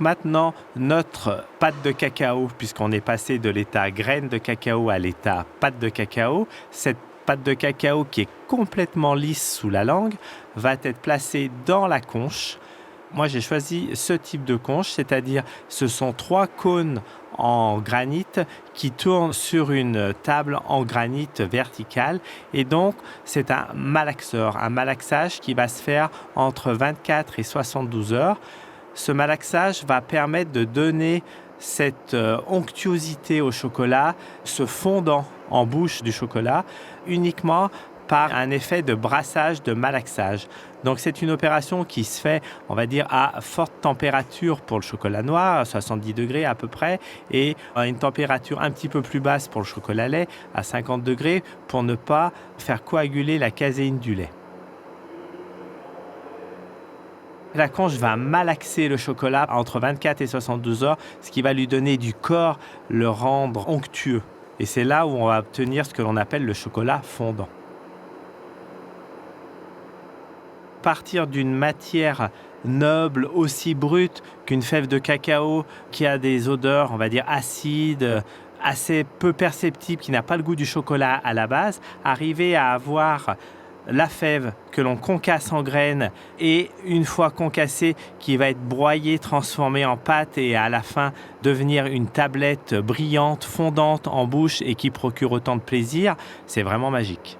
maintenant, notre pâte de cacao, puisqu'on est passé de l'état graine de cacao à l'état pâte de cacao, cette pâte de cacao qui est complètement lisse sous la langue va être placée dans la conche. Moi, j'ai choisi ce type de conche, c'est-à-dire ce sont 3 cônes en granit qui tournent sur une table en granit verticale. Et donc, c'est un malaxage qui va se faire entre 24 et 72 heures. Ce malaxage va permettre de donner cette onctuosité au chocolat, ce fondant en bouche du chocolat, uniquement par un effet de brassage, de malaxage. Donc c'est une opération qui se fait, on va dire, à forte température pour le chocolat noir, à 70 degrés à peu près, et à une température un petit peu plus basse pour le chocolat lait, à 50 degrés, pour ne pas faire coaguler la caséine du lait. La conche va malaxer le chocolat entre 24 et 72 heures, ce qui va lui donner du corps, le rendre onctueux. Et c'est là où on va obtenir ce que l'on appelle le chocolat fondant. Partir d'une matière noble, aussi brute qu'une fève de cacao, qui a des odeurs, on va dire, acides, assez peu perceptibles, qui n'a pas le goût du chocolat à la base, arriver à avoir la fève que l'on concasse en graines et une fois concassée qui va être broyée, transformée en pâte et à la fin devenir une tablette brillante, fondante en bouche et qui procure autant de plaisir, c'est vraiment magique.